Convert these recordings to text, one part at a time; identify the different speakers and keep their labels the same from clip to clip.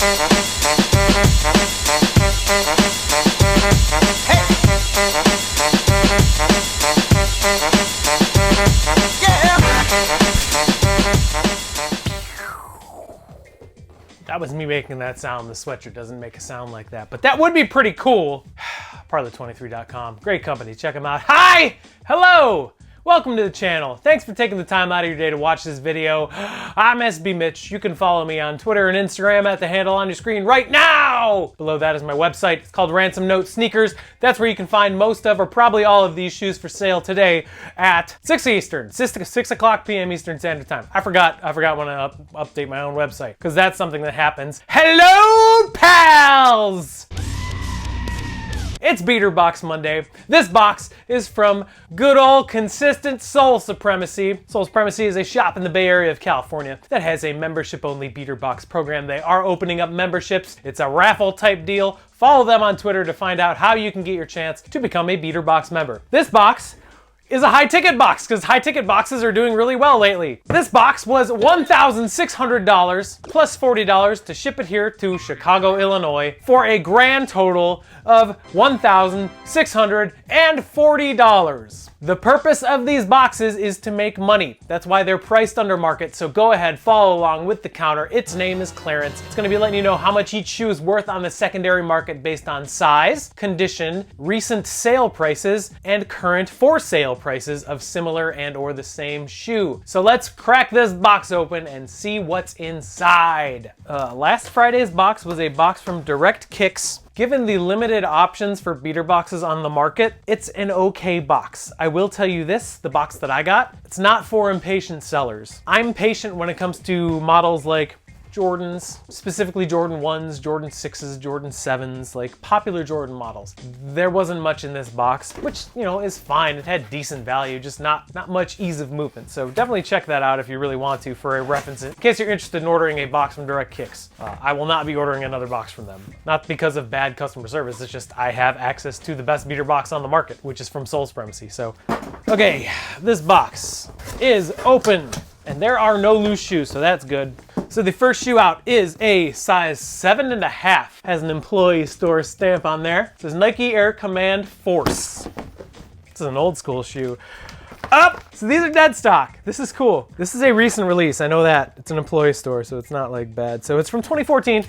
Speaker 1: That was me making that sound. The sweatshirt doesn't make a sound like that, but that would be pretty cool. Parlor23.com, great company, check them out. Hi, hello, welcome to the channel. Thanks for taking the time out of your day to watch this video. I'm SB Mitch. You can follow me on Twitter and Instagram at the handle on your screen right now. Below that is my website. It's called Ransom Note Sneakers. That's where you can find most of, or probably all of these shoes for sale today at 6 Eastern, 6 o'clock p.m. Eastern Standard Time. I forgot when I update my own website, because that's something that happens. Hello, pals! It's Beater Box Monday. This box is from good old consistent Sole Supremacy. Sole Supremacy is a shop in the Bay Area of California that has a membership-only Beater Box program. They are opening up memberships. It's a raffle type deal. Follow them on Twitter to find out how you can get your chance to become a Beater Box member. This box is a high-ticket box, because high-ticket boxes are doing really well lately. This box was $1,600 plus $40 to ship it here to Chicago, Illinois, for a grand total of $1,640. The purpose of these boxes is to make money. That's why they're priced under market, so go ahead, follow along with the counter. Its name is clearance. It's gonna be letting you know how much each shoe is worth on the secondary market based on size, condition, recent sale prices, and current for sale prices of similar and or the same shoe. So let's crack this box open and see what's inside. Last Friday's box was a box from Direct Kicks. Given the limited options for beater boxes on the market, it's an okay box. I will tell you this, the box that I got, it's not for impatient sellers. I'm patient when it comes to models like Jordans, specifically Jordan 1s, Jordan 6s, Jordan 7s, like popular Jordan models. There wasn't much in this box, which, you know, is fine. It had decent value, just not much ease of movement. So definitely check that out if you really want to for a reference in case you're interested in ordering a box from Direct Kicks. I will not be ordering another box from them. Not because of bad customer service, it's just I have access to the best beater box on the market, which is from Sole Supremacy. So, okay, this box is open. And there are no loose shoes, so that's good. So the first shoe out is a size 7.5. Has an employee store stamp on there. It says Nike Air Command Force. This is an old school shoe. So these are dead stock. This is cool. This is a recent release, I know that. It's an employee store, so it's not like bad. So it's from 2014.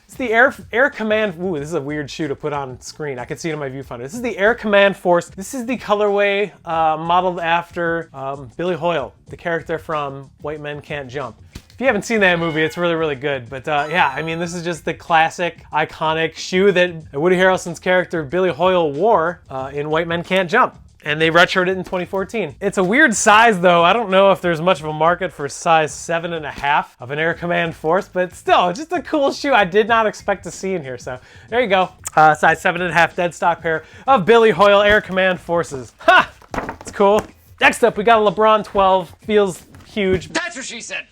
Speaker 1: It's the Air Command, ooh, this is a weird shoe to put on screen. I can see it in my viewfinder. This is the Air Command Force. This is the colorway modeled after Billy HOYLE, the character from White Men Can't Jump. If you haven't seen that movie, it's really, really good. But yeah, I mean, this is just the classic, iconic shoe that Woody Harrelson's character Billy HOYLE wore in White Men Can't Jump. And they retroed it in 2014. It's a weird size though. I don't know if there's much of a market for size 7.5 of an Air Command Force, but still, just a cool shoe I did not expect to see in here. So there you go. Size 7.5 dead stock pair of Billy HOYLE Air Command Forces. Ha! It's cool. Next up, we got a LeBron 12. Feels huge. That's what she said.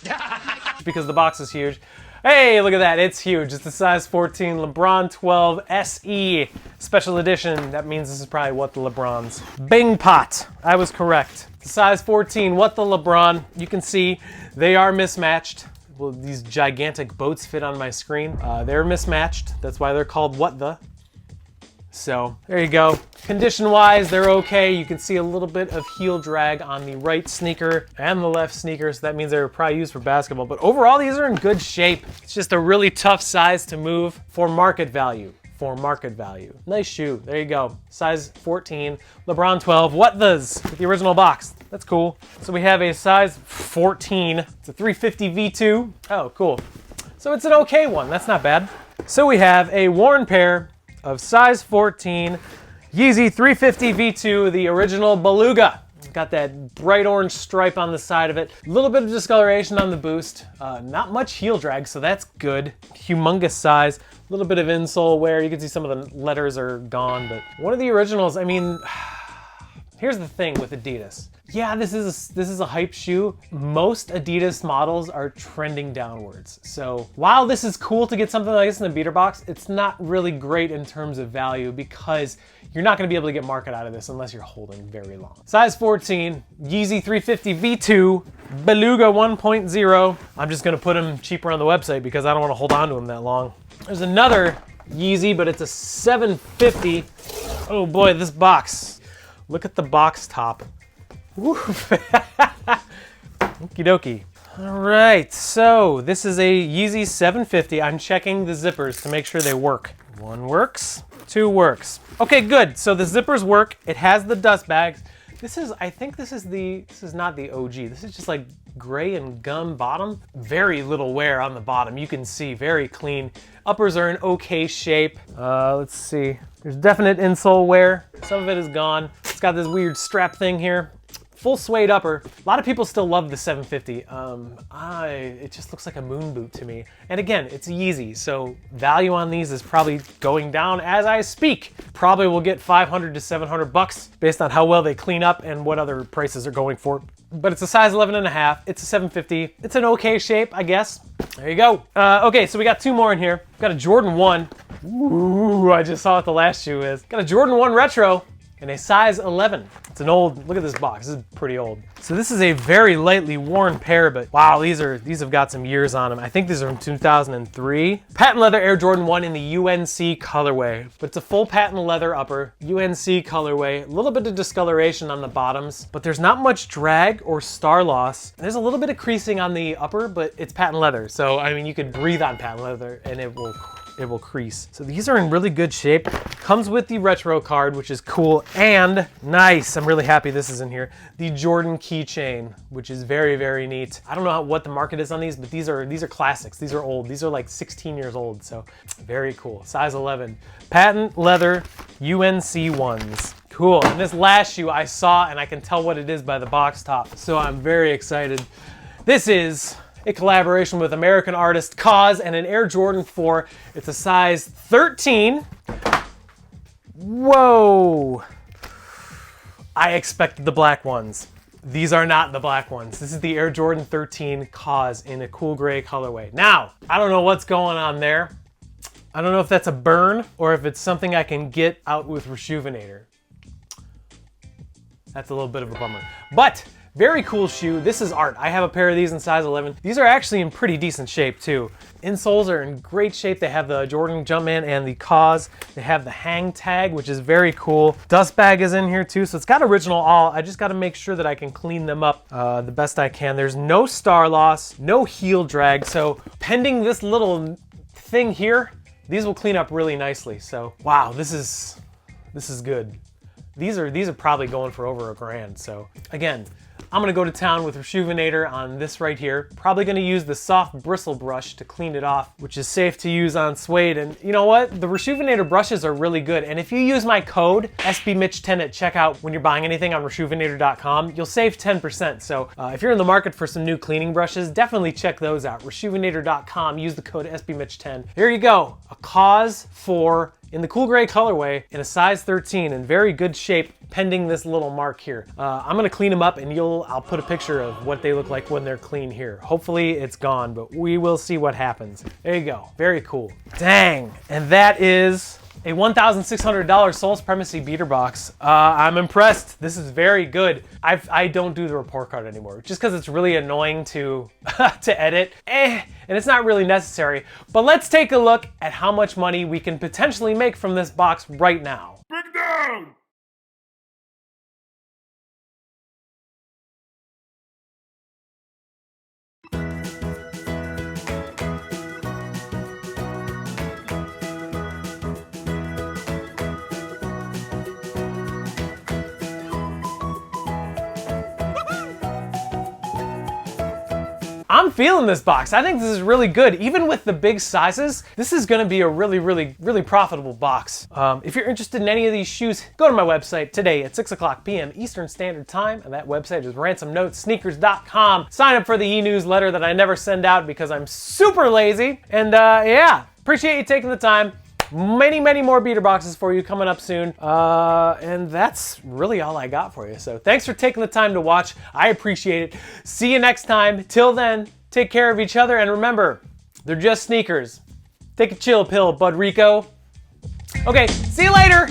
Speaker 1: Because the box is huge. Hey, look at that, it's huge. It's the size 14 LeBron 12 SE Special Edition. That means this is probably What the LeBrons. Bing pot, I was correct. The size 14 What the LeBron. You can see they are mismatched. Well, these gigantic boats fit on my screen. They're mismatched, that's why they're called What the. So there you go. Condition-wise, they're okay. You can see a little bit of heel drag on the right sneaker and the left sneaker, so that means they were probably used for basketball. But overall, these are in good shape. It's just a really tough size to move for market value. For market value. Nice shoe. There you go. Size 14, LeBron 12. What does with the original box? That's cool. So we have a size 14. It's a 350 V2. Oh, cool. So it's an okay one. That's not bad. So we have a worn pair of size 14 YEEZY 350 V2, the original Beluga. Got that bright orange stripe on the side of it. A little bit of discoloration on the boost. Not much heel drag, so that's good. Humongous size. A little bit of insole wear. You can see some of the letters are gone, but one of the originals, I mean, Here's the thing with Adidas. Yeah, this is a hype shoe. Most Adidas models are trending downwards. So while this is cool to get something like this in a beater box, it's not really great in terms of value because you're not gonna be able to get market out of this unless you're holding very long. Size 14, Yeezy 350 V2, Beluga 1.0. I'm just gonna put them cheaper on the website because I don't wanna hold on to them that long. There's another Yeezy, but it's a 750. Oh boy, this box. Look at the box top. Okie dokie. All right, so this is a Yeezy 750. I'm checking the zippers to make sure they work. One works, two works. Okay, good. So the zippers work. It has the dust bags. I think this is not the OG. This is just like gray and gum bottom. Very little wear on the bottom. You can see very clean. Uppers are in okay shape. Let's see. There's definite insole wear. Some of it is gone. It's got this weird strap thing here. Full suede upper. A lot of people still love the 750. It just looks like a moon boot to me. And again, it's Yeezy, so value on these is probably going down as I speak. Probably will get 500 to 700 bucks based on how well they clean up and what other prices are going for. But it's a size 11.5. It's a 750. It's an okay shape, I guess. There you go. Okay, so we got two more in here. Got a Jordan 1. Ooh, I just saw what the last shoe is. Got a Jordan 1 Retro in a size 11. It's an old, look at this box, this is pretty old. So this is a very lightly worn pair, but wow, these have got some years on them. I think these are from 2003. Patent leather Air Jordan 1 in the UNC colorway, but it's a full patent leather upper, UNC colorway, a little bit of discoloration on the bottoms, but there's not much drag or star loss. There's a little bit of creasing on the upper, but it's patent leather. So, I mean, you could breathe on patent leather and it will crease. So these are in really good shape. Comes with the retro card, which is cool and nice. I'm really happy this is in here. The Jordan keychain, which is very, very neat. I don't know what the market is on these, but these are classics. These are old. These are like 16 years old. So very cool. Size 11. Patent leather UNC ones. Cool. And this last shoe I saw, and I can tell what it is by the box top. So I'm very excited. This is a collaboration with American artist KAWS and an Air Jordan 4. It's a size 13. Whoa. I expected the black ones. These are not the black ones. This is the Air Jordan 13 KAWS in a cool gray colorway. Now, I don't know what's going on there. I don't know if that's a burn or if it's something I can get out with Rejuvenator. That's a little bit of a bummer. But very cool shoe. This is art. I have a pair of these in size 11. These are actually in pretty decent shape too. Insoles are in great shape. They have the Jordan Jumpman and the KAWS. They have the hang tag, which is very cool. Dust bag is in here too, so it's got original all. I just got to make sure that I can clean them up the best I can. There's no star loss, no heel drag, so pending this little thing here, these will clean up really nicely. So wow, this is good. These are probably going for over $1,000. So again, I'm gonna go to town with Rejuvenator on this right here. Probably gonna use the soft bristle brush to clean it off, which is safe to use on suede. And you know what? The Rejuvenator brushes are really good. And if you use my code SBMitch10 at checkout when you're buying anything on Rejuvenator.com, you'll save 10%. So if you're in the market for some new cleaning brushes, definitely check those out. Rejuvenator.com, use the code SBMitch10. Here you go, a KAWS 4 in the cool gray colorway in a size 13 in very good shape, pending this little mark here. I'm gonna clean them up and I'll put a picture of what they look like when they're clean here. Hopefully it's gone, but we will see what happens. There you go, very cool. Dang, and that is a $1,600 Sole Supremacy beater box. I'm impressed. This is very good. I don't do the report card anymore, just because it's really annoying to to edit, and it's not really necessary. But let's take a look at how much money we can potentially make from this box right now. Break down! I'm feeling this box. I think this is really good. Even with the big sizes, this is gonna be a really profitable box. If you're interested in any of these shoes, go to my website today at 6 o'clock p.m. Eastern Standard Time, and that website is ransomnotesneakers.com. Sign up for the e-newsletter that I never send out because I'm super lazy. And yeah, appreciate you taking the time. Many, many more beater boxes for you coming up soon. And that's really all I got for you. So thanks for taking the time to watch. I appreciate it. See you next time. Till then, take care of each other. And remember, they're just sneakers. Take a chill pill, Bud Rico. Okay, see you later.